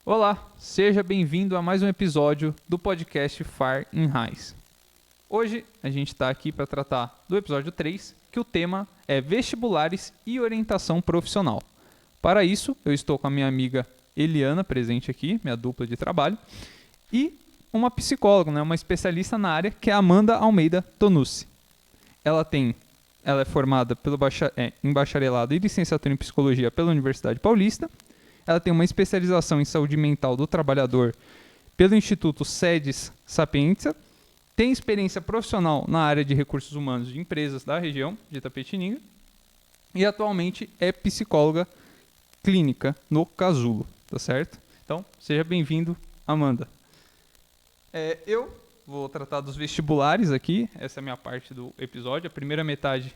Olá, seja bem-vindo a mais um episódio do podcast Far in Rise. Hoje a gente está aqui para tratar do episódio 3, que o tema é vestibulares e orientação profissional. Para isso, eu estou com a minha amiga Eliana presente aqui, minha dupla de trabalho, e uma psicóloga, uma especialista na área, que é a Amanda Almeida Tonucci. Ela é formada em bacharelado e licenciatura em psicologia pela Universidade Paulista. Ela tem uma especialização em saúde mental do trabalhador pelo Instituto SEDES Sapientia, tem experiência profissional na área de recursos humanos de empresas da região de Itapetininga e atualmente é psicóloga clínica no Casulo, tá certo? Então, seja bem-vindo, Amanda. Eu vou tratar dos vestibulares aqui, essa é a minha parte do episódio. A primeira metade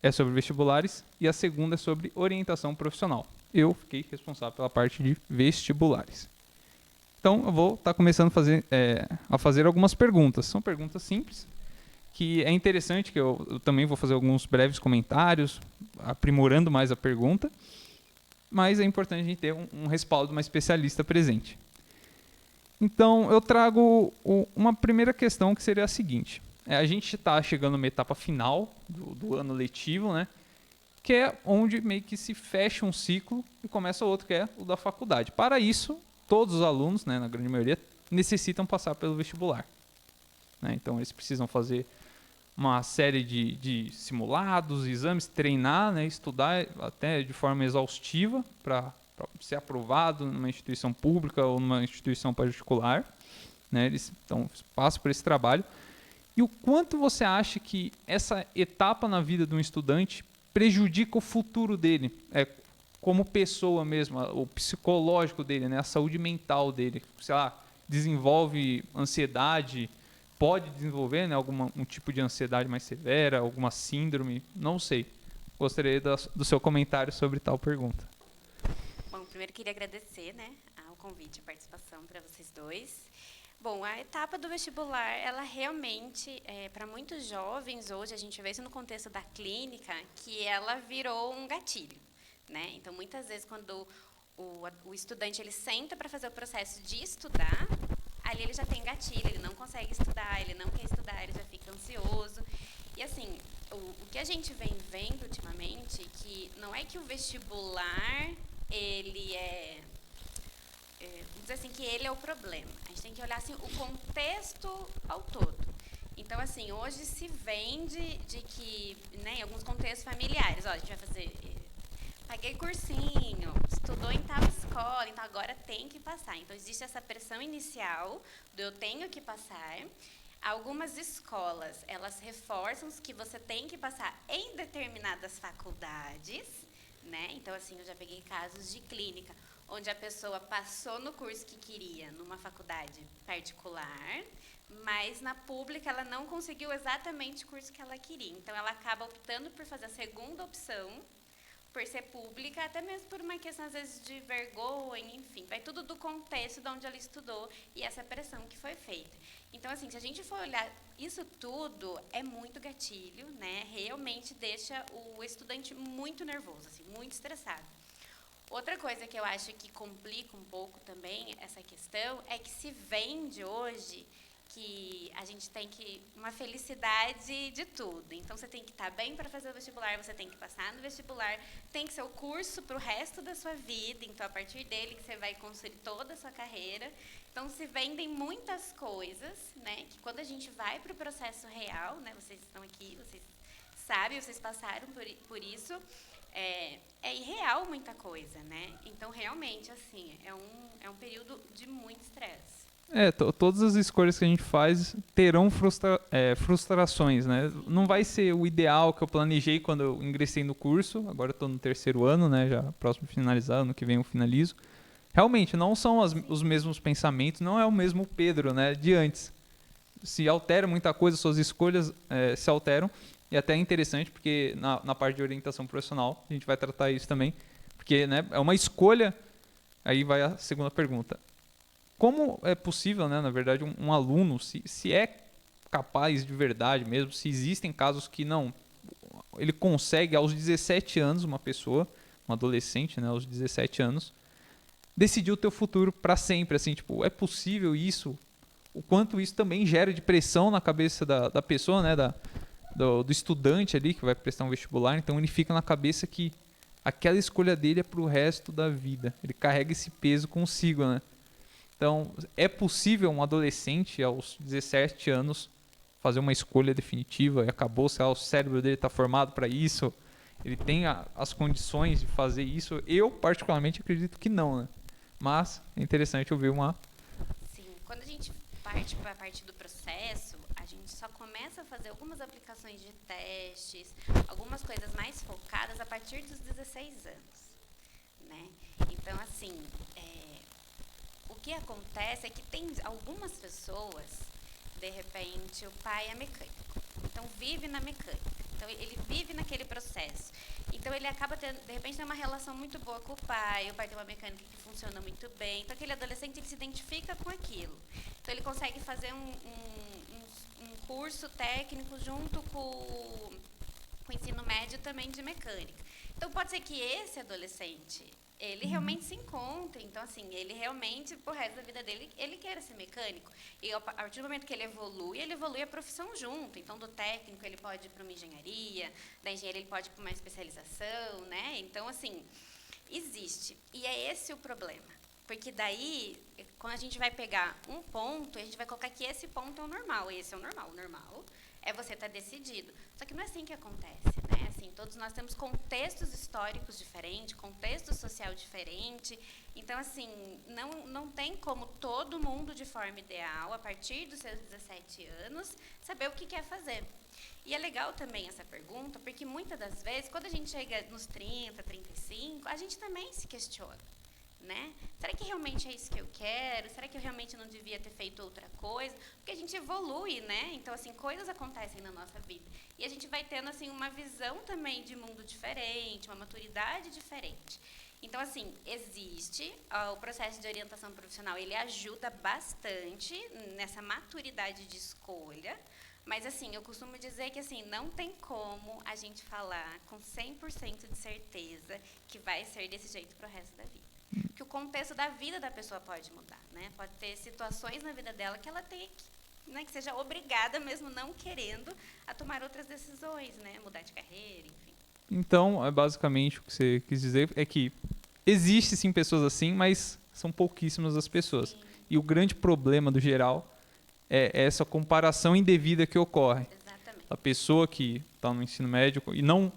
é sobre vestibulares e a segunda é sobre orientação profissional. Eu fiquei responsável pela parte de vestibulares. Então, eu vou estar começando a fazer algumas perguntas. São perguntas simples, que é interessante que eu também vou fazer alguns breves comentários, aprimorando mais a pergunta, mas é importante a gente ter um respaldo de uma especialista presente. Então, eu trago uma primeira questão que seria a seguinte. A gente está chegando numa etapa final do ano letivo, né? Que é onde meio que se fecha um ciclo e começa outro, que é o da faculdade. Para isso, todos os alunos, né, na grande maioria, necessitam passar pelo vestibular. Né? Então, eles precisam fazer uma série de simulados, exames, treinar, né, estudar até de forma exaustiva para ser aprovado numa instituição pública ou numa instituição particular. Né? Eles passam por esse trabalho. E o quanto você acha que essa etapa na vida de um estudante prejudica o futuro dele, como pessoa mesmo, o psicológico dele, né, a saúde mental dele? Sei lá, desenvolve ansiedade, pode desenvolver, né, um tipo de ansiedade mais severa, alguma síndrome, não sei. Gostaria do seu comentário sobre tal pergunta. Bom, primeiro queria agradecer, né, o convite, a participação para vocês dois. Bom, a etapa do vestibular, ela realmente, para muitos jovens, hoje a gente vê isso no contexto da clínica, que ela virou um gatilho, né? Então, muitas vezes, quando o estudante ele senta para fazer o processo de estudar, ali ele já tem gatilho, ele não consegue estudar, ele não quer estudar, ele já fica ansioso. E, assim, o que a gente vem vendo ultimamente, que não é que o vestibular, ele vamos dizer assim, que ele é o problema. A gente tem que olhar assim, o contexto ao todo. Então, assim, hoje se vende de que, né, em alguns contextos familiares, a gente vai fazer, paguei cursinho, estudou em tal escola, então agora tem que passar. Então, existe essa pressão inicial do eu tenho que passar. Algumas escolas, elas reforçam que você tem que passar em determinadas faculdades, né? Então, assim, eu já peguei casos de clínica, onde a pessoa passou no curso que queria numa faculdade particular, mas na pública ela não conseguiu exatamente o curso que ela queria. Então, ela acaba optando por fazer a segunda opção, por ser pública, até mesmo por uma questão, às vezes, de vergonha, enfim. Vai tudo do contexto de onde ela estudou e essa pressão que foi feita. Então, assim, se a gente for olhar isso tudo, é muito gatilho, né? Realmente deixa o estudante muito nervoso, assim, muito estressado. Outra coisa que eu acho que complica um pouco também essa questão é que se vende hoje que a gente tem uma felicidade de tudo. Então, você tem que estar bem para fazer o vestibular, você tem que passar no vestibular, tem que ser o curso para o resto da sua vida, então, a partir dele que você vai construir toda a sua carreira. Então, se vendem muitas coisas, né, que quando a gente vai para o processo real, né, vocês estão aqui, vocês sabem, vocês passaram por isso, é irreal muita coisa, né? Então, realmente, assim, é um período de muito estresse. Todas as escolhas que a gente faz terão frustrações, né? Não vai ser o ideal que eu planejei quando eu ingressei no curso. Agora eu estou no 3º ano, né? Já próximo de finalizar, ano que vem eu finalizo. Realmente, não são os mesmos pensamentos, não é o mesmo Pedro, né, de antes. Se altera muita coisa, suas escolhas se alteram. E até é interessante, porque na parte de orientação profissional, a gente vai tratar isso também. Porque, né, é uma escolha, aí vai a segunda pergunta. Como é possível, né, na verdade, um aluno, se é capaz de verdade mesmo, se existem casos que não, ele consegue aos 17 anos, uma pessoa, um adolescente, né, aos 17 anos, decidir o teu futuro para sempre, assim, tipo, é possível isso? O quanto isso também gera de pressão na cabeça da pessoa, né, do estudante ali que vai prestar um vestibular, então ele fica na cabeça que aquela escolha dele é pro resto da vida, ele carrega esse peso consigo, né? Então, é possível um adolescente aos 17 anos fazer uma escolha definitiva e acabou, sei lá, o cérebro dele está formado para isso, ele tem as condições de fazer isso? Eu, particularmente, acredito que não, né? Mas é interessante ouvir uma... Sim, quando a gente parte para a parte do processo, a gente só começa a fazer algumas aplicações de testes, algumas coisas mais focadas a partir dos 16 anos, né? Então, assim, o que acontece é que tem algumas pessoas, de repente, o pai é mecânico, então vive na mecânica, então ele vive naquele processo. Então ele acaba tendo, de repente, tem uma relação muito boa com o pai tem uma mecânica que funciona muito bem. Então aquele adolescente ele se identifica com aquilo. Então ele consegue fazer um curso técnico junto com o ensino médio também de mecânica. Então pode ser que esse adolescente ele realmente se encontre, então assim, ele realmente, pro resto da vida dele, ele quer ser mecânico. E a partir do momento que ele evolui a profissão junto. Então, do técnico, ele pode ir para uma engenharia, da engenharia ele pode ir para uma especialização, né? Então, assim, existe. E é esse o problema. Porque daí, quando a gente vai pegar um ponto, a gente vai colocar que esse ponto é o normal, e esse é o normal. O normal é você estar decidido. Só que não é assim que acontece, né? Assim, todos nós temos contextos históricos diferentes, contexto social diferente. Então, assim, não tem como todo mundo, de forma ideal, a partir dos seus 17 anos, saber o que quer fazer. E é legal também essa pergunta, porque muitas das vezes, quando a gente chega nos 30, 35, a gente também se questiona. Né? Será que realmente é isso que eu quero? Será que eu realmente não devia ter feito outra coisa? Porque a gente evolui, né? Então, assim, coisas acontecem na nossa vida. E a gente vai tendo, assim, uma visão também de mundo diferente, uma maturidade diferente. Então, assim, existe o processo de orientação profissional, ele ajuda bastante nessa maturidade de escolha, mas, assim, eu costumo dizer que, assim, não tem como a gente falar com 100% de certeza que vai ser desse jeito para o resto da vida. Que o contexto da vida da pessoa pode mudar, né? Pode ter situações na vida dela que ela tem que seja obrigada, mesmo não querendo, a tomar outras decisões, né? Mudar de carreira, enfim. Então, basicamente, o que você quis dizer é que existe sim pessoas assim, mas são pouquíssimas as pessoas. Sim. E o grande problema do geral é essa comparação indevida que ocorre. Exatamente. A pessoa que está no ensino médio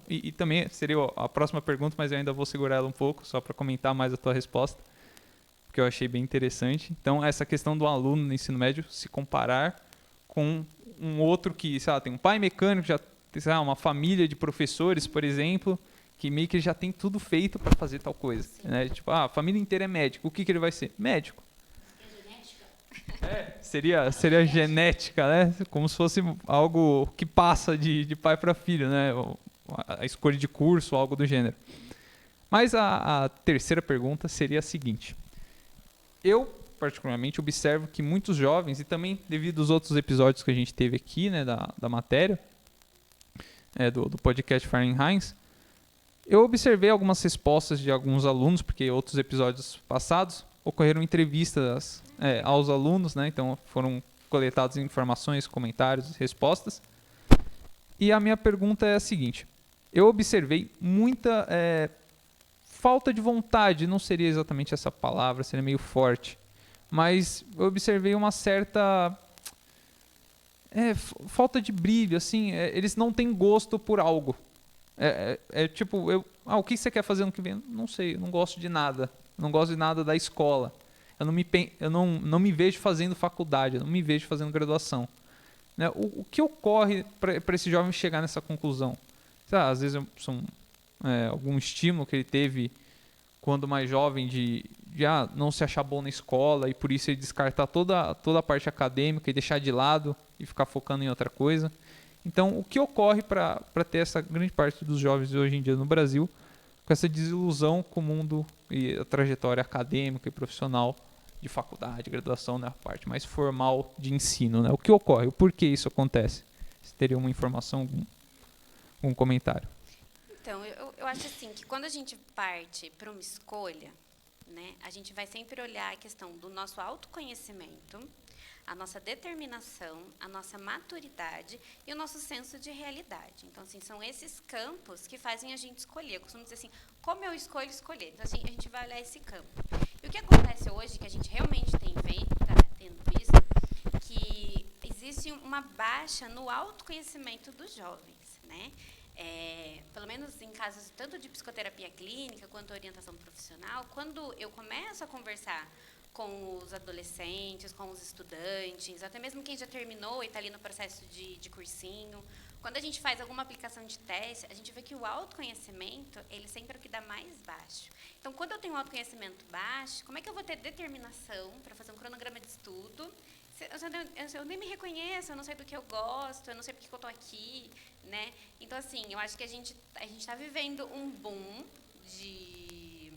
e também seria a próxima pergunta, mas eu ainda vou segurar ela um pouco só para comentar mais a tua resposta, porque eu achei bem interessante. Então, essa questão do aluno no ensino médio se comparar com um outro que, sei lá, tem um pai mecânico, já tem, sei lá, uma família de professores, por exemplo, que meio que já tem tudo feito para fazer tal coisa, né? Tipo, a família inteira é médico, o que ele vai ser? Médico. Seria genética, né? Como se fosse algo que passa de pai para filho, né? A escolha de curso, algo do gênero. Mas a terceira pergunta seria a seguinte. Eu, particularmente, observo que muitos jovens, e também devido aos outros episódios que a gente teve aqui, né, da matéria, do podcast Fahrenheit, eu observei algumas respostas de alguns alunos, porque outros episódios passados ocorreram entrevistas aos alunos, né? Então foram coletadas informações, comentários, respostas. E a minha pergunta é a seguinte: eu observei muita falta de vontade, não seria exatamente essa palavra, seria meio forte, mas eu observei uma certa falta de brilho, assim, eles não têm gosto por algo. Tipo, o que você quer fazer ano que vem? Não sei, eu não gosto de nada. Não gosto de nada da escola. Eu não me vejo fazendo faculdade, eu não me vejo fazendo graduação. Né? O que ocorre para esse jovem chegar nessa conclusão? Às vezes algum estímulo que ele teve quando mais jovem de não se achar bom na escola e por isso ele descartar toda a parte acadêmica e deixar de lado e ficar focando em outra coisa. Então, o que ocorre para ter essa grande parte dos jovens hoje em dia no Brasil com essa desilusão com o mundo e a trajetória acadêmica e profissional de faculdade, graduação, né, a parte mais formal de ensino, né? O que ocorre? O porquê isso acontece? Você teria uma informação, um comentário? Então, eu acho assim, que quando a gente parte para uma escolha, né, a gente vai sempre olhar a questão do nosso autoconhecimento, a nossa determinação, a nossa maturidade e o nosso senso de realidade. Então, assim, são esses campos que fazem a gente escolher. Eu costumo dizer assim, como eu escolho escolher? Então, assim, a gente vai olhar esse campo. E o que acontece hoje, que a gente realmente tendo visto, que existe uma baixa no autoconhecimento dos jovens, né? Pelo menos em casos tanto de psicoterapia clínica quanto orientação profissional, quando eu começo a conversar com os adolescentes, com os estudantes, até mesmo quem já terminou e está ali no processo de cursinho, quando a gente faz alguma aplicação de teste, a gente vê que o autoconhecimento, ele sempre é o que dá mais baixo. Então, quando eu tenho um autoconhecimento baixo, como é que eu vou ter determinação para fazer um cronograma de estudo? Eu nem me reconheço, eu não sei do que eu gosto, eu não sei porque eu estou aqui, né? Então, assim, eu acho que a gente está vivendo um boom de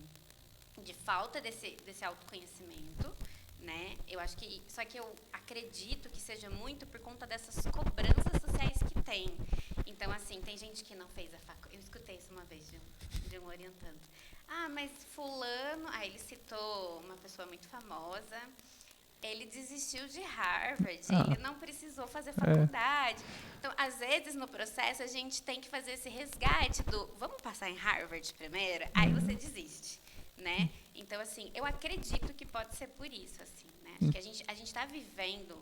falta desse autoconhecimento, né? Eu acho que, só que eu acredito que seja muito por conta dessas cobranças sociais que tem. Então, assim, tem gente que não fez a faculdade. Eu escutei isso uma vez de um orientando. Ah, mas fulano, ele citou uma pessoa muito famosa, ele desistiu de Harvard, ele não precisou fazer faculdade. Então, às vezes, no processo, a gente tem que fazer esse resgate do, vamos passar em Harvard primeiro? Aí você desiste, né? Então, assim, eu acredito que pode ser por isso, assim, né? Acho que a gente está vivendo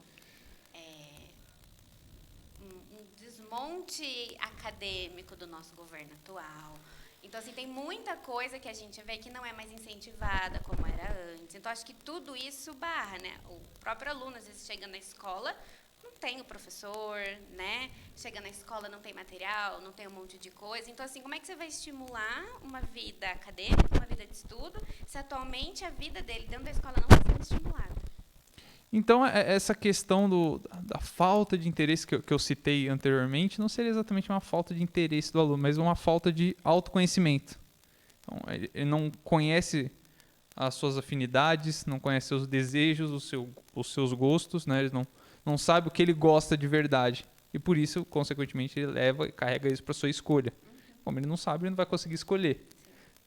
um desmonte acadêmico do nosso governo atual. Então, assim, tem muita coisa que a gente vê que não é mais incentivada como era antes. Então, acho que tudo isso barra, né? O próprio aluno, às vezes, chega na escola, não tem o professor, né? Chega na escola, não tem material, não tem um monte de coisa. Então, assim, como é que você vai estimular uma vida acadêmica, uma vida de estudo, se atualmente a vida dele dentro da escola não está sendo estimulada? Então, essa questão da falta de interesse que eu citei anteriormente não seria exatamente uma falta de interesse do aluno, mas uma falta de autoconhecimento. Então, ele não conhece as suas afinidades, não conhece seus desejos, os seus gostos, né? Ele não sabe o que ele gosta de verdade. E por isso, consequentemente, ele leva e carrega isso para sua escolha. Como ele não sabe, ele não vai conseguir escolher.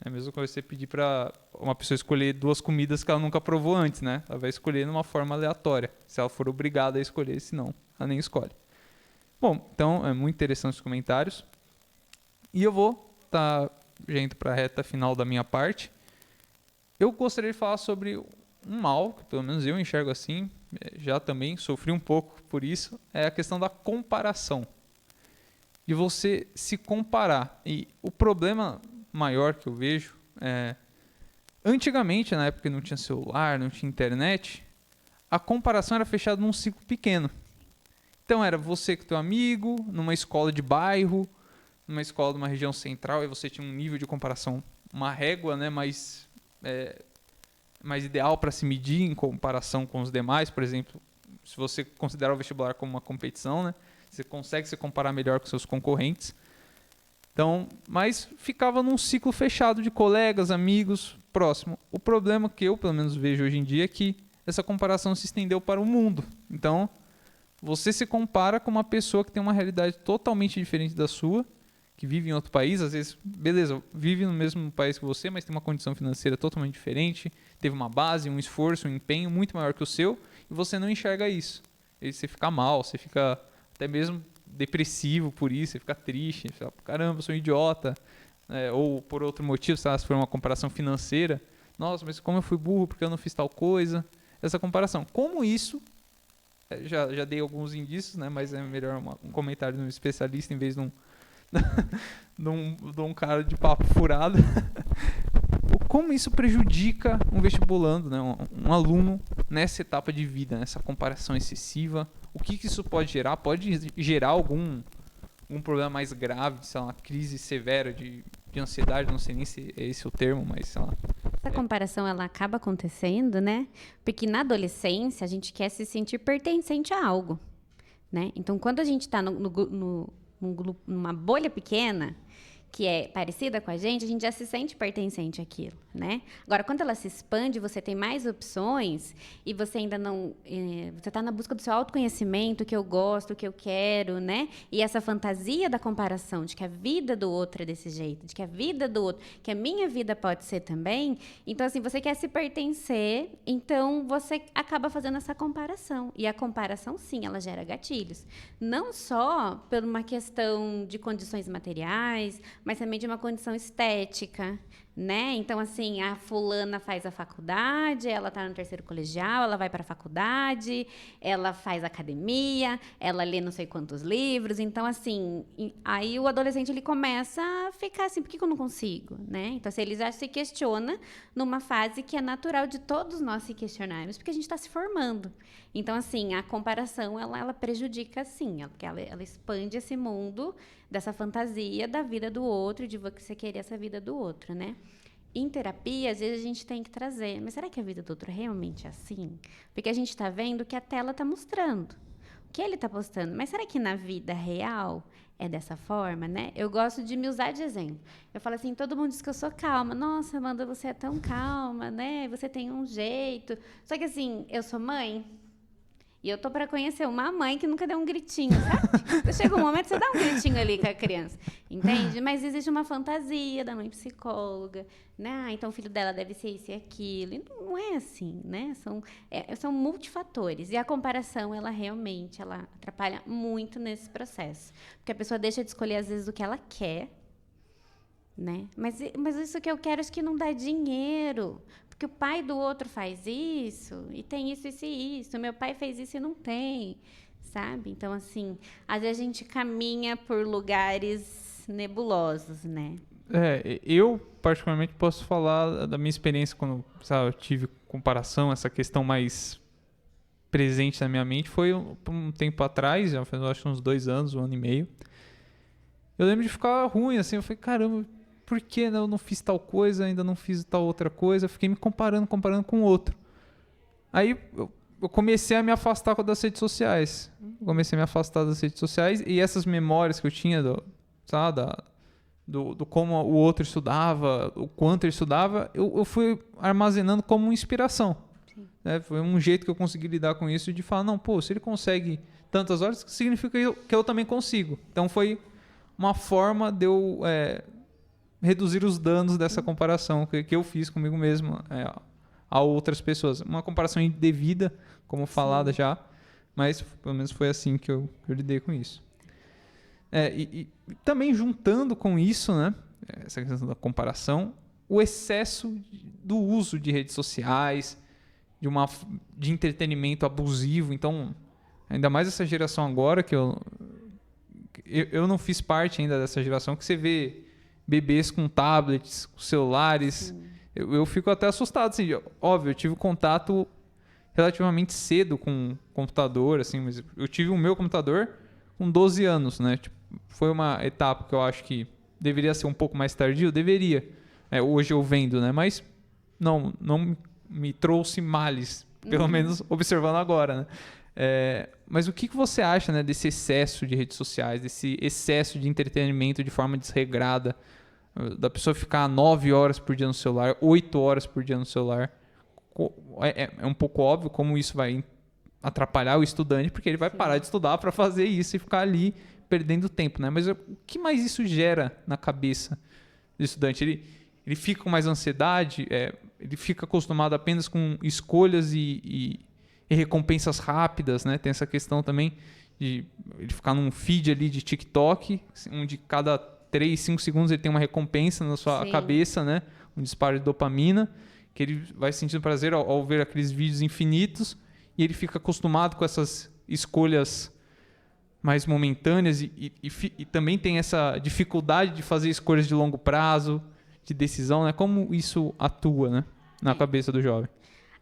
É mesmo que você pedir para uma pessoa escolher 2 comidas que ela nunca provou antes, né? Ela vai escolher de uma forma aleatória, se ela for obrigada a escolher, senão ela nem escolhe. Bom, então é muito interessante os comentários. E eu vou já indo para a reta final da minha parte. Eu gostaria de falar sobre um mal, que pelo menos eu enxergo assim, já também sofri um pouco por isso, é a questão da comparação. De você se comparar. E o problema maior que eu vejo antigamente, na época que não tinha celular, não tinha internet, a comparação era fechada num ciclo pequeno. Então era você com teu amigo, numa escola de bairro, numa escola de uma região central, e você tinha um nível de comparação, uma régua, né, mais ideal para se medir em comparação com os demais. Por exemplo, se você considerar o vestibular como uma competição, né, você consegue se comparar melhor com seus concorrentes. Então, mas ficava num ciclo fechado de colegas, amigos, próximo. O problema que eu, pelo menos, vejo hoje em dia é que essa comparação se estendeu para o mundo. Então, você se compara com uma pessoa que tem uma realidade totalmente diferente da sua, que vive em outro país, às vezes, beleza, vive no mesmo país que você, mas tem uma condição financeira totalmente diferente, teve uma base, um esforço, um empenho muito maior que o seu, e você não enxerga isso. E você fica mal, você fica até mesmo depressivo por isso, você fica triste, você fala, caramba, eu sou um idiota, ou por outro motivo, se for uma comparação financeira, nossa, mas como eu fui burro porque eu não fiz tal coisa, essa comparação. Como isso, já dei alguns indícios, né, mas é melhor um comentário de um especialista em vez de um cara de papo furado. Como isso prejudica um vestibulando, né, um aluno nessa etapa de vida, nessa comparação excessiva. O que isso pode gerar? Pode gerar algum problema mais grave, sei lá, uma crise severa de ansiedade, não sei nem se é esse o termo, mas sei lá. Essa comparação, ela acaba acontecendo, né? Porque na adolescência, a gente quer se sentir pertencente a algo, né? Então, quando a gente está numa bolha pequena, que é parecida com a gente já se sente pertencente àquilo, né? Agora, quando ela se expande, você tem mais opções e você ainda não... você está na busca do seu autoconhecimento, o que eu gosto, o que eu quero, né? E essa fantasia da comparação, de que a vida do outro é desse jeito, de que a vida do outro... que a minha vida pode ser também. Então, assim, você quer se pertencer, então você acaba fazendo essa comparação. E a comparação, sim, ela gera gatilhos. Não só por uma questão de condições materiais, mas também de uma condição estética, né? Então, assim, a fulana faz a faculdade, ela está no 3º colegial, ela vai para a faculdade, ela faz academia, ela lê não sei quantos livros. Então, assim, aí o adolescente ele começa a ficar assim, por que eu não consigo, né? Então, assim, ele já se questiona numa fase que é natural de todos nós se questionarmos, porque a gente está se formando. Então, assim, a comparação, ela prejudica, sim, porque ela expande esse mundo dessa fantasia da vida do outro, de você querer essa vida do outro, né? Em terapia, às vezes a gente tem que trazer, mas será que a vida do outro é realmente assim? Porque a gente está vendo o que a tela está mostrando, o que ele está postando, mas será que na vida real é dessa forma, né? Eu gosto de me usar de exemplo. Eu falo assim, todo mundo diz que eu sou calma. Nossa, Amanda, você é tão calma, né? Você tem um jeito. Só que assim, eu sou mãe. E eu tô para conhecer uma mãe que nunca deu um gritinho, sabe? Chega um momento que você dá um gritinho ali com a criança, entende? Mas existe uma fantasia da mãe psicóloga, né? Ah, então o filho dela deve ser isso e aquilo. E não é assim, né? São multifatores. E a comparação, ela realmente atrapalha muito nesse processo. Porque a pessoa deixa de escolher, às vezes, o que ela quer, né? Mas isso que eu quero, isso que não dá dinheiro. Porque o pai do outro faz isso, e tem isso, isso e isso. Meu pai fez isso e não tem, sabe? Então, assim, às vezes a gente caminha por lugares nebulosos, né? Eu, particularmente, posso falar da minha experiência quando, sabe, eu tive comparação, essa questão mais presente na minha mente, foi um tempo atrás, já faz, acho, uns 2 anos, 1 ano e meio. Eu lembro de ficar ruim, assim, eu falei, caramba, por que eu não fiz tal coisa, ainda não fiz tal outra coisa? Eu fiquei me comparando com o outro. Aí eu comecei a me afastar das redes sociais. Comecei a me afastar das redes sociais e essas memórias que eu tinha do como o outro estudava, o quanto ele estudava, eu fui armazenando como inspiração. Né? Foi um jeito que eu consegui lidar com isso, de falar, não, pô, se ele consegue tantas horas, significa que eu também consigo. Então foi uma forma de eu reduzir os danos dessa comparação que eu fiz comigo mesmo a outras pessoas. Uma comparação indevida, como falada já, mas pelo menos foi assim que eu lidei com isso. E também juntando com isso, né, essa questão da comparação, o excesso do uso de redes sociais, de entretenimento abusivo. Então, ainda mais essa geração agora, que eu não fiz parte ainda dessa geração, que você vê bebês com tablets, com celulares. Eu fico até assustado. Assim, óbvio, eu tive contato relativamente cedo com computador, assim, mas eu tive o meu computador com 12 anos, né? Tipo, foi uma etapa que eu acho que deveria ser um pouco mais tardio, deveria. Hoje eu vendo, né? Mas não me trouxe males, pelo menos observando agora, né? Mas o que você acha, né, desse excesso de redes sociais, desse excesso de entretenimento de forma desregrada, da pessoa ficar 9 horas por dia no celular, 8 horas por dia no celular? É um pouco óbvio como isso vai atrapalhar o estudante, porque ele vai parar de estudar para fazer isso e ficar ali perdendo tempo, né? Mas o que mais isso gera na cabeça do estudante? Ele fica com mais ansiedade, ele fica acostumado apenas com escolhas e recompensas rápidas, né? Tem essa questão também de ele ficar num feed ali de TikTok, onde cada 3, 5 segundos ele tem uma recompensa na sua cabeça, né? Um disparo de dopamina, que ele vai sentindo prazer ao ver aqueles vídeos infinitos, e ele fica acostumado com essas escolhas mais momentâneas e também tem essa dificuldade de fazer escolhas de longo prazo, de decisão, né? Como isso atua, né, na cabeça do jovem?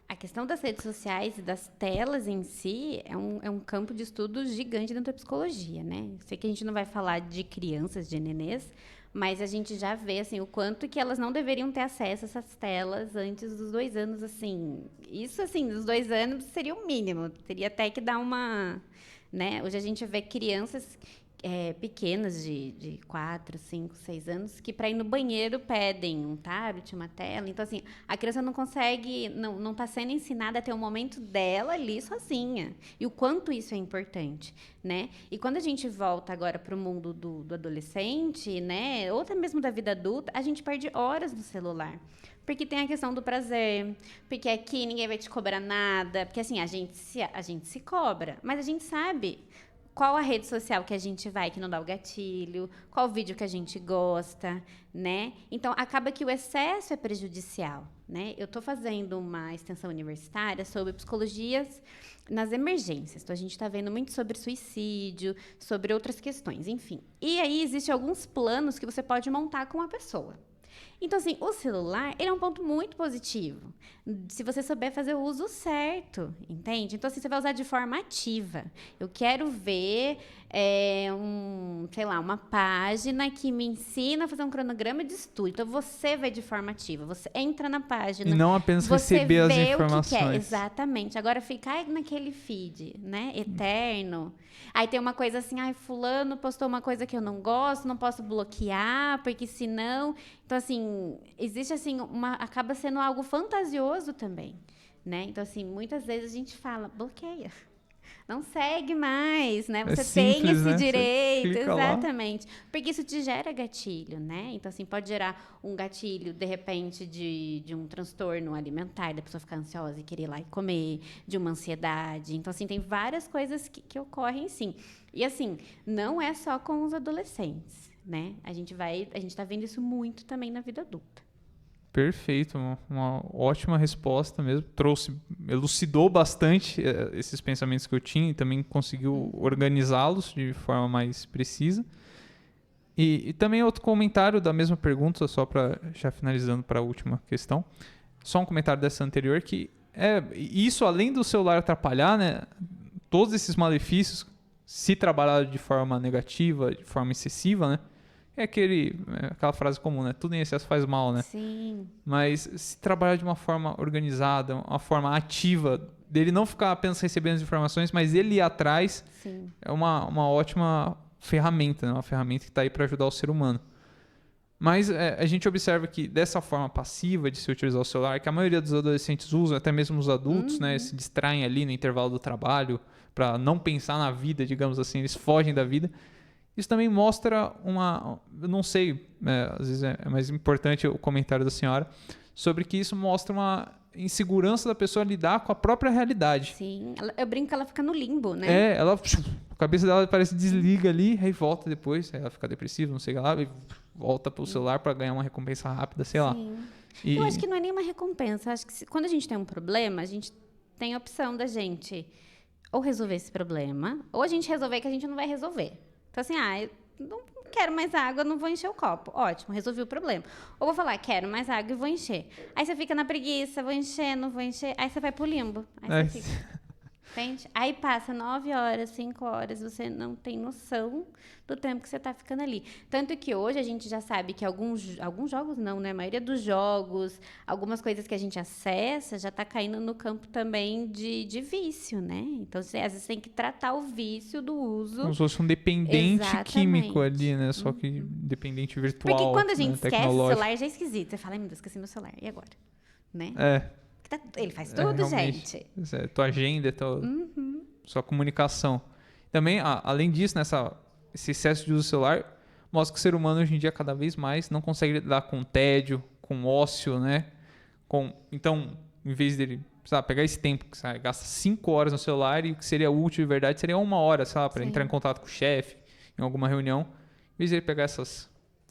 A questão das redes sociais e das telas em si é um campo de estudo gigante dentro da psicologia, né? Sei que a gente não vai falar de crianças, de nenês, mas a gente já vê assim, o quanto que elas não deveriam ter acesso a essas telas antes dos 2 anos. Assim. Isso, assim, dos 2 anos seria o mínimo. Teria até que dar uma... Né? Hoje a gente vê crianças pequenas de 4, 5, 6 anos que para ir no banheiro pedem um tablet, uma tela. Então, assim, a criança não consegue, não está sendo ensinada a ter um momento dela ali sozinha. E o quanto isso é importante, né? E quando a gente volta agora para o mundo do adolescente, né? Ou até mesmo da vida adulta, a gente perde horas no celular. Porque tem a questão do prazer, porque aqui ninguém vai te cobrar nada, porque assim, a gente se cobra, mas a gente sabe qual a rede social que a gente vai, que não dá o gatilho, qual vídeo que a gente gosta, né? Então, acaba que o excesso é prejudicial, né? Eu estou fazendo uma extensão universitária sobre psicologias nas emergências. Então, a gente está vendo muito sobre suicídio, sobre outras questões, enfim. E aí, existem alguns planos que você pode montar com a pessoa. Então, assim, o celular, ele é um ponto muito positivo, se você souber fazer o uso certo, entende? Então, assim, você vai usar de forma ativa. Eu quero ver, sei lá, uma página que me ensina a fazer um cronograma de estudo. Então, você vai de forma ativa, você entra na página. E não apenas você receber as vê informações. O que quer. Exatamente. Agora, ficar naquele feed, né, eterno. Aí tem uma coisa assim, fulano postou uma coisa que eu não gosto, não posso bloquear, porque senão... Então, assim, existe assim, acaba sendo algo fantasioso também, né? Então, assim, muitas vezes a gente fala, bloqueia. Não segue mais, né? Você simples, tem esse né? direito, exatamente. Lá. Porque isso te gera gatilho, né? Então, assim, pode gerar um gatilho, de repente, de um transtorno alimentar, da pessoa ficar ansiosa e querer ir lá e comer, de uma ansiedade. Então, assim, tem várias coisas que ocorrem, sim. E, assim, não é só com os adolescentes, né? A gente tá vendo isso muito também na vida adulta. Perfeito, uma ótima resposta mesmo. Elucidou bastante esses pensamentos que eu tinha e também conseguiu organizá-los de forma mais precisa. E também outro comentário da mesma pergunta, só para já finalizando para a última questão. Só um comentário dessa anterior que isso além do celular atrapalhar, né? Todos esses malefícios, se trabalhado de forma negativa, de forma excessiva, né? É aquela frase comum, né? Tudo em excesso faz mal, né? Sim. Mas se trabalhar de uma forma organizada, uma forma ativa, dele não ficar apenas recebendo as informações, mas ele ir atrás, sim, é uma ótima ferramenta, né? Uma ferramenta que está aí para ajudar o ser humano. Mas a gente observa que dessa forma passiva de se utilizar o celular, que a maioria dos adolescentes usam, até mesmo os adultos, né? Se distraem ali no intervalo do trabalho para não pensar na vida, digamos assim, eles fogem da vida. Isso também mostra eu não sei, às vezes é mais importante o comentário da senhora, sobre que isso mostra uma insegurança da pessoa lidar com a própria realidade. Sim, eu brinco que ela fica no limbo, né? A cabeça dela parece desliga ali, aí volta depois, aí ela fica depressiva, não sei lá, e volta pro celular para ganhar uma recompensa rápida, sei lá. Eu acho que não é nenhuma recompensa, eu acho que quando a gente tem um problema, a gente tem a opção da gente ou resolver esse problema, ou a gente resolver que a gente não vai resolver. Então, assim, eu não quero mais água, não vou encher o copo. Ótimo, resolvi o problema. Ou vou falar, quero mais água e vou encher. Aí você fica na preguiça, vou encher, não vou encher. Aí você vai pro limbo. Aí você fica... Entende? Aí passa 9 horas, 5 horas, você não tem noção do tempo que você está ficando ali. Tanto que hoje a gente já sabe que alguns jogos não, né? A maioria dos jogos, algumas coisas que a gente acessa já está caindo no campo também de vício, né? Então, você, às vezes tem que tratar o vício do uso. Como se fosse um dependente químico ali, né? Só que dependente virtual. Porque quando a gente esquece o celular, já é esquisito. Você fala, ai meu Deus, esqueci meu celular. E agora? Né? Ele faz tudo, gente. Tua agenda, sua comunicação. Também, além disso, esse excesso de uso do celular mostra que o ser humano hoje em dia cada vez mais não consegue lidar com tédio, com ócio, né? Então, em vez dele pegar esse tempo que gasta 5 horas no celular e o que seria útil de verdade seria 1 hora, para entrar em contato com o chefe, em alguma reunião, em vez de ele pegar essas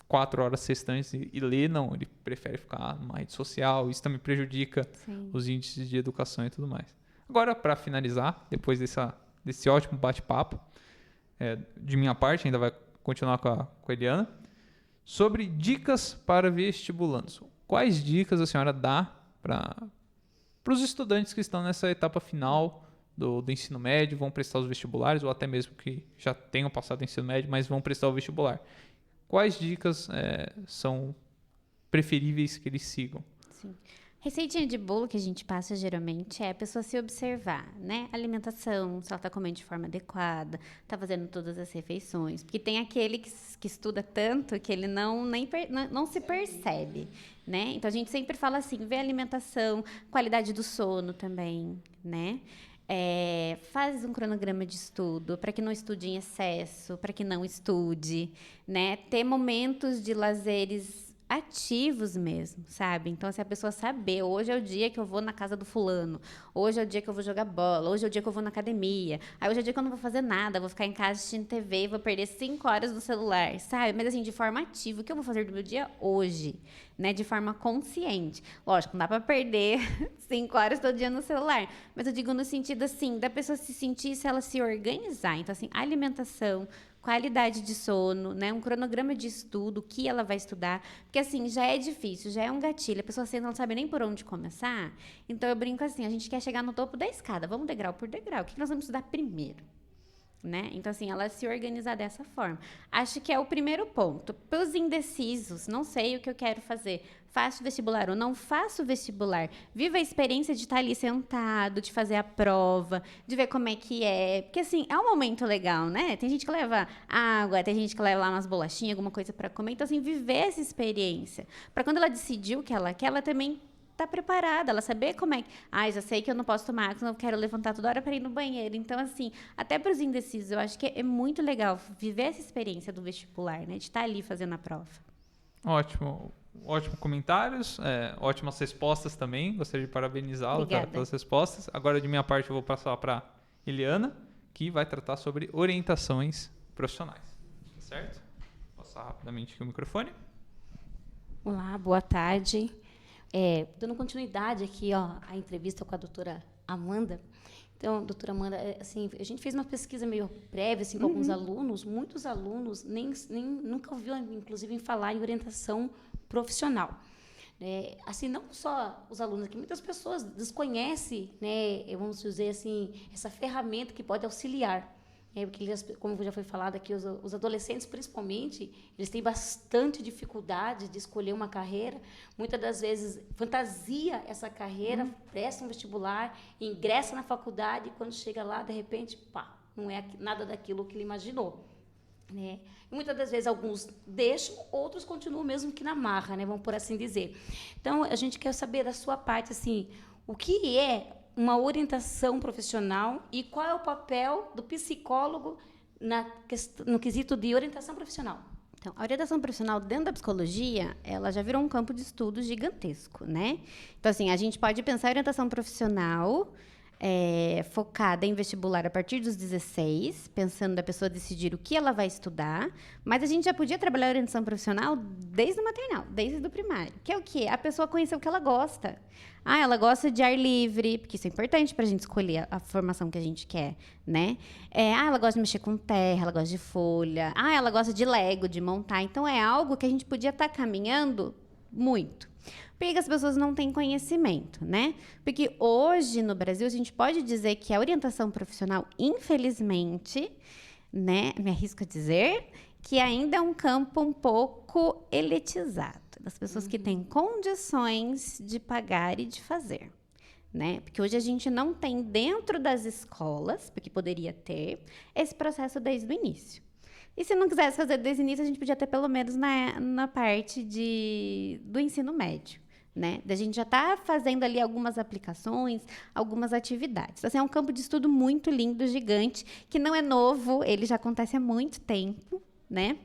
4 horas restantes e ler, não, ele prefere ficar numa rede social, isso também prejudica os índices de educação e tudo mais. Agora, para finalizar, depois desse ótimo bate-papo, de minha parte, ainda vai continuar com a Eliana, sobre dicas para vestibulandos. Quais dicas a senhora dá para os estudantes que estão nessa etapa final do ensino médio, vão prestar os vestibulares, ou até mesmo que já tenham passado o ensino médio, mas vão prestar o vestibular? Quais dicas são preferíveis que eles sigam? Sim. Receitinha de bolo que a gente passa geralmente é a pessoa se observar, né? Alimentação, se ela está comendo de forma adequada, está fazendo todas as refeições. Porque tem aquele que estuda tanto que ele não se percebe, né? Então a gente sempre fala assim, vê a alimentação, qualidade do sono também, né? Faz um cronograma de estudo para que não estude em excesso, para que não estude, né? Ter momentos de lazeres ativos mesmo, sabe? Então, se a pessoa saber, hoje é o dia que eu vou na casa do fulano, hoje é o dia que eu vou jogar bola, hoje é o dia que eu vou na academia, aí hoje é o dia que eu não vou fazer nada, vou ficar em casa assistindo TV e vou perder 5 horas no celular, sabe? Mas, assim, de forma ativa, o que eu vou fazer do meu dia hoje, né? De forma consciente. Lógico, não dá pra perder 5 horas todo dia no celular, mas eu digo no sentido, assim, da pessoa se sentir, se ela se organizar. Então, assim, alimentação, qualidade de sono, né? Um cronograma de estudo, o que ela vai estudar. Porque, assim, já é difícil, já é um gatilho. A pessoa senta, não sabe nem por onde começar. Então, eu brinco assim, a gente quer chegar no topo da escada. Vamos degrau por degrau. O que nós vamos estudar primeiro? Né? Então, assim, ela se organizar dessa forma. Acho que é o primeiro ponto. Para os indecisos, não sei o que eu quero fazer. Faço vestibular ou não faço vestibular. Viva a experiência de estar ali sentado, de fazer a prova, de ver como é que é. Porque, assim, é um momento legal, né? Tem gente que leva água, tem gente que leva lá umas bolachinhas, alguma coisa para comer. Então, assim, viver essa experiência. Para quando ela decidir o que ela quer, ela também tá preparada, ela saber como é que... já sei que eu não posso tomar água, não quero levantar toda hora para ir no banheiro. Então, assim, até para os indecisos, eu acho que é muito legal viver essa experiência do vestibular, né? De estar ali fazendo a prova. Ótimo. Ótimos comentários, ótimas respostas também. Gostaria de parabenizá-la pelas respostas. Agora, de minha parte, eu vou passar para Eliana, que vai tratar sobre orientações profissionais. Certo? Vou passar rapidamente aqui o microfone. Olá, boa tarde. Dando continuidade aqui à entrevista com a doutora Amanda. Então, doutora Amanda, assim, a gente fez uma pesquisa meio prévia assim, com alguns alunos. Muitos alunos nunca ouviram, inclusive, em falar em orientação profissional. Assim, não só os alunos aqui, muitas pessoas desconhecem, né, vamos dizer assim, essa ferramenta que pode auxiliar. Porque, como já foi falado aqui, os adolescentes, principalmente, eles têm bastante dificuldade de escolher uma carreira. Muitas das vezes, fantasia essa carreira, presta um vestibular, ingressa na faculdade, e quando chega lá, de repente, não é nada daquilo que ele imaginou. Né? E muitas das vezes, alguns deixam, outros continuam mesmo que na marra, né? Vamos por assim dizer. Então, a gente quer saber da sua parte, assim, o que é uma orientação profissional e qual é o papel do psicólogo no quesito de orientação profissional? Então, a orientação profissional dentro da psicologia, ela já virou um campo de estudo gigantesco, né? Então, assim, a gente pode pensar a orientação profissional focada em vestibular a partir dos 16, pensando da pessoa decidir o que ela vai estudar, mas a gente já podia trabalhar a orientação profissional desde o maternal, desde o primário, que é o quê? A pessoa conhecer o que ela gosta. Ela gosta de ar livre, porque isso é importante para a gente escolher a formação que a gente quer, né? Ela gosta de mexer com terra, ela gosta de folha, ela gosta de Lego, de montar. Então, é algo que a gente podia estar caminhando muito. Por que as pessoas não têm conhecimento, né? Porque hoje, no Brasil, a gente pode dizer que a orientação profissional, infelizmente, né, me arrisco a dizer, que ainda é um campo um pouco elitizado, das pessoas que têm condições de pagar e de fazer, né? Porque hoje a gente não tem dentro das escolas, porque poderia ter, esse processo desde o início. E se não quisesse fazer desde o início, a gente podia ter pelo menos na parte do ensino médio, né? Da gente já tá fazendo ali algumas aplicações, algumas atividades. Então, assim, é um campo de estudo muito lindo, gigante, que não é novo, ele já acontece há muito tempo, né?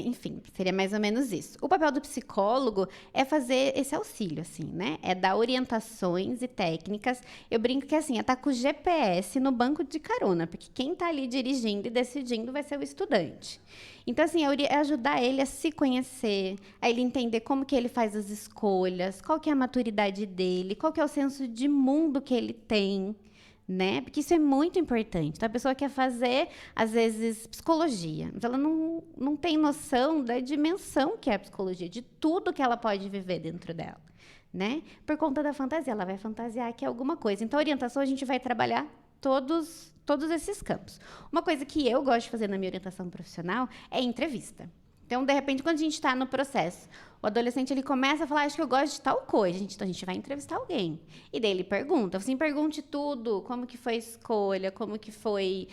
Enfim, seria mais ou menos isso. O papel do psicólogo é fazer esse auxílio, assim, né? É dar orientações e técnicas. Eu brinco que, assim, é estar com o GPS no banco de carona, porque quem está ali dirigindo e decidindo vai ser o estudante. Então, assim, é ajudar ele a se conhecer, a ele entender como que ele faz as escolhas, qual que é a maturidade dele, qual que é o senso de mundo que ele tem, né? Porque isso é muito importante. Então, a pessoa quer fazer, às vezes, psicologia, mas ela não tem noção da dimensão que é a psicologia, de tudo que ela pode viver dentro dela, né? Por conta da fantasia, ela vai fantasiar que é alguma coisa. Então, a orientação, a gente vai trabalhar todos esses campos. Uma coisa que eu gosto de fazer na minha orientação profissional é entrevista. Então, de repente, quando a gente está no processo, o adolescente ele começa a falar, acho que eu gosto de tal coisa. Então, a gente vai entrevistar alguém. E daí ele pergunta, assim, pergunte tudo, como que foi a escolha, como que foi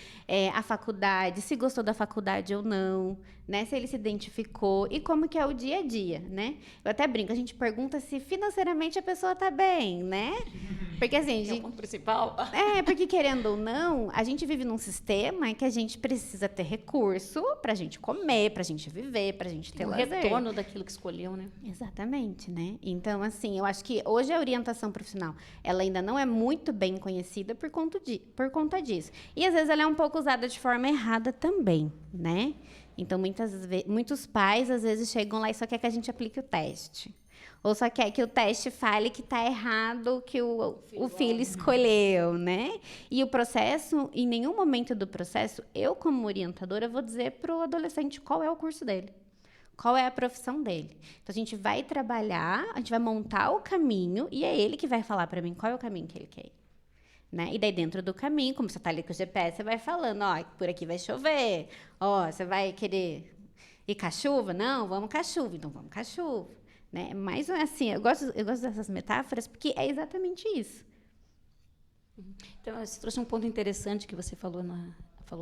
a faculdade, se gostou da faculdade ou não, né? Se ele se identificou e como que é o dia a dia, né? Eu até brinco, a gente pergunta se financeiramente a pessoa está bem, né? Porque assim, É o ponto principal. porque querendo ou não, a gente vive num sistema que a gente precisa ter recurso para a gente comer, para a gente viver, para a gente ter O lazer. retorno daquilo que escolheu, né? Exatamente, né? Então, assim, eu acho que hoje a orientação profissional, ela ainda não é muito bem conhecida por conta disso. E, às vezes, ela é um pouco usada de forma errada também, né? Então, muitos pais, às vezes, chegam lá e só quer que a gente aplique o teste. Ou só quer que o teste fale que está errado, que o filho escolheu, né? E o processo, em nenhum momento do processo, eu, como orientadora, vou dizer para o adolescente qual é o curso dele. Qual é a profissão dele? Então, a gente vai trabalhar, a gente vai montar o caminho e é ele que vai falar para mim qual é o caminho que ele quer ir. Né? E daí, dentro do caminho, como você está ali com o GPS, você vai falando, ó, por aqui vai chover, ó, você vai querer ir com a chuva? Não, vamos com a chuva, então vamos com a chuva. Né? Mas, assim, eu gosto dessas metáforas porque é exatamente isso. Então, você trouxe um ponto interessante que você falou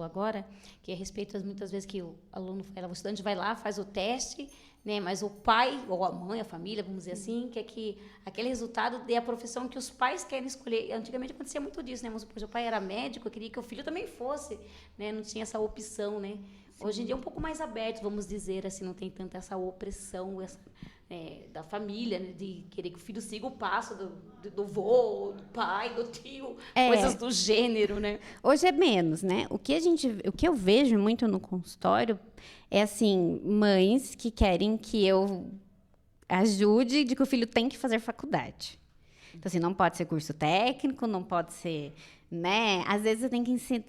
agora, que é a respeito, muitas vezes, que o aluno, o estudante vai lá, faz o teste, né, mas o pai, ou a mãe, a família, vamos dizer assim, quer que aquele resultado dê a profissão que os pais querem escolher. Antigamente acontecia muito disso, né? Mas, por exemplo, o pai era médico, eu queria que o filho também fosse, né? Não tinha essa opção, né? Sim. Hoje em dia é um pouco mais aberto, vamos dizer assim, não tem tanta essa opressão, da família, né, de querer que o filho siga o passo do vô, do pai, do tio, coisas do gênero, né? Hoje é menos, né? O que eu vejo muito no consultório é, assim, mães que querem que eu ajude de que o filho tem que fazer faculdade. Então, assim, não pode ser curso técnico, não pode ser, né? Às vezes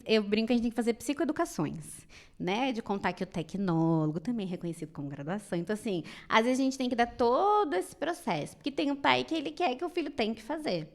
eu brinco que a gente tem que fazer psicoeducações, né? De contar que o tecnólogo também é reconhecido como graduação. Então, assim, às vezes a gente tem que dar todo esse processo, porque tem um pai que ele quer que o filho tem que fazer.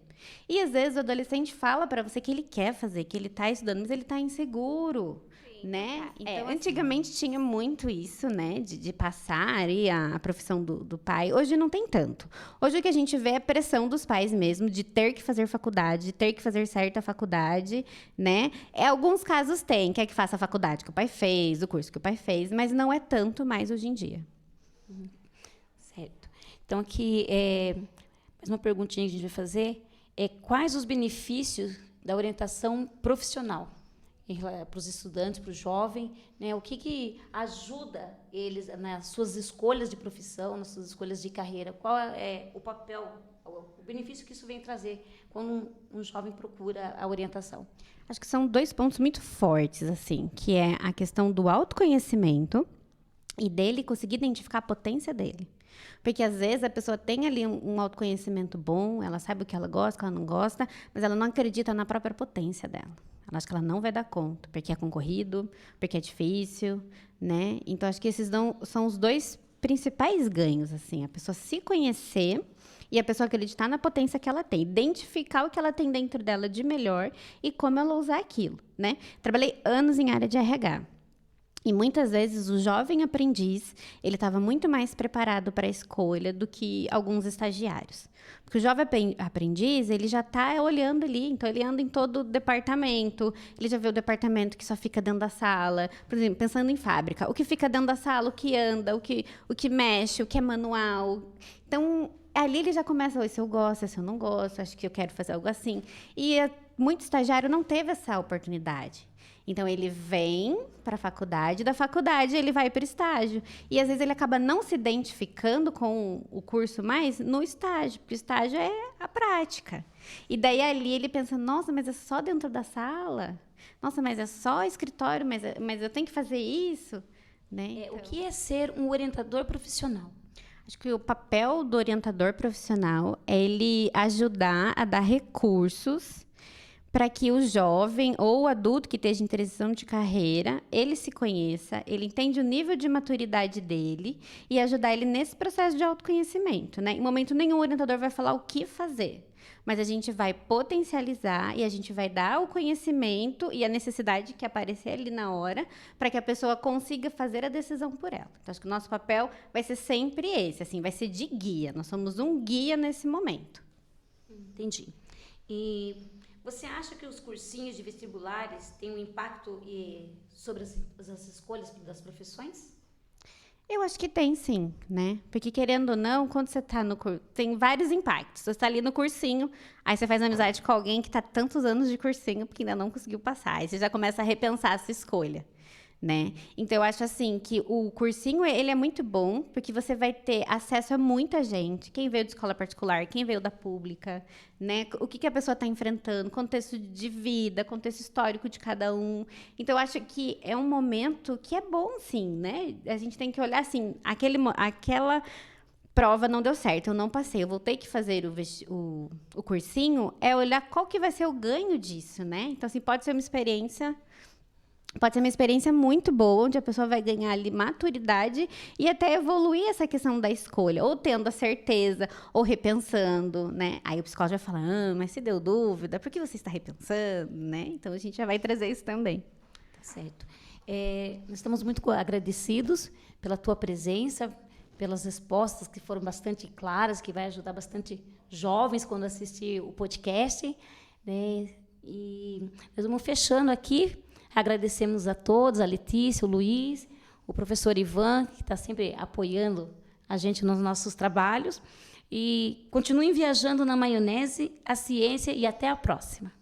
E, às vezes, o adolescente fala para você que ele quer fazer, que ele está estudando, mas ele está inseguro. Né? Então, antigamente tinha muito isso, né? De passar aí a profissão do pai. Hoje não tem tanto. Hoje o que a gente vê é a pressão dos pais mesmo, de ter que fazer faculdade, de ter que fazer certa faculdade, né? Alguns casos tem, quer que faça a faculdade que o pai fez, o curso que o pai fez, mas não é tanto mais hoje em dia. Certo. Então, aqui, mais uma perguntinha que a gente vai fazer é quais os benefícios da orientação profissional para os estudantes, para o jovem, né? O que ajuda eles nas suas escolhas de profissão, nas suas escolhas de carreira? Qual é o papel, o benefício que isso vem trazer quando um jovem procura a orientação? Acho que são 2 pontos muito fortes, assim, que é a questão do autoconhecimento e dele conseguir identificar a potência dele. Porque, às vezes, a pessoa tem ali um autoconhecimento bom, ela sabe o que ela gosta, o que ela não gosta, mas ela não acredita na própria potência dela. Ela acha que ela não vai dar conta, porque é concorrido, porque é difícil, né? Então, acho que esses são os 2 principais ganhos, assim. A pessoa se conhecer e a pessoa acreditar na potência que ela tem. Identificar o que ela tem dentro dela de melhor e como ela usar aquilo, né? Trabalhei anos em área de RH. E muitas vezes o jovem aprendiz, ele estava muito mais preparado para a escolha do que alguns estagiários. Porque o jovem aprendiz, ele já está olhando ali, então ele anda em todo o departamento, ele já vê o departamento que só fica dentro da sala. Por exemplo, pensando em fábrica, o que fica dentro da sala, o que anda, o que mexe, o que é manual. Então, ali ele já começa, se eu gosto, se eu não gosto, acho que eu quero fazer algo assim. E muito estagiário não teve essa oportunidade. Então, ele vem para a faculdade, da faculdade ele vai para o estágio. E, às vezes, ele acaba não se identificando com o curso mais no estágio, porque o estágio é a prática. E daí, ali, ele pensa, nossa, mas é só dentro da sala? Nossa, mas é só escritório, mas eu tenho que fazer isso? Né? Então, o que é ser um orientador profissional? Acho que o papel do orientador profissional é ele ajudar a dar recursos para que o jovem ou o adulto que esteja em transição de carreira, ele se conheça, ele entende o nível de maturidade dele e ajudar ele nesse processo de autoconhecimento, né? Em momento nenhum o orientador vai falar o que fazer, mas a gente vai potencializar e a gente vai dar o conhecimento e a necessidade que aparecer ali na hora para que a pessoa consiga fazer a decisão por ela. Então, acho que o nosso papel vai ser sempre esse, assim, vai ser de guia. Nós somos um guia nesse momento. Entendi. E você acha que os cursinhos de vestibulares têm um impacto sobre as escolhas das profissões? Eu acho que tem, sim, né? Porque, querendo ou não, quando você está no curso, tem vários impactos. Você está ali no cursinho, aí você faz amizade com alguém que está tantos anos de cursinho porque ainda não conseguiu passar. Aí você já começa a repensar a sua escolha, né? Então, eu acho assim que o cursinho, ele é muito bom, porque você vai ter acesso a muita gente. Quem veio de escola particular, quem veio da pública, né? O que a pessoa está enfrentando, contexto de vida, contexto histórico de cada um. Então, eu acho que é um momento que é bom, sim, né? A gente tem que olhar assim, aquela prova não deu certo, eu não passei, eu vou ter que fazer o cursinho, é olhar qual que vai ser o ganho disso, né? Então, assim, pode ser uma experiência muito boa, onde a pessoa vai ganhar ali maturidade e até evoluir essa questão da escolha, ou tendo a certeza, ou repensando, né? Aí o psicólogo vai falar, mas se deu dúvida, por que você está repensando, né? Então, a gente já vai trazer isso também. Tá certo. Nós estamos muito agradecidos pela tua presença, pelas respostas que foram bastante claras, que vai ajudar bastante jovens quando assistir o podcast, né? E nós vamos fechando aqui. Agradecemos a todos, a Letícia, o Luiz, o professor Ivan, que está sempre apoiando a gente nos nossos trabalhos. E continuem viajando na maionese, a ciência, e até a próxima.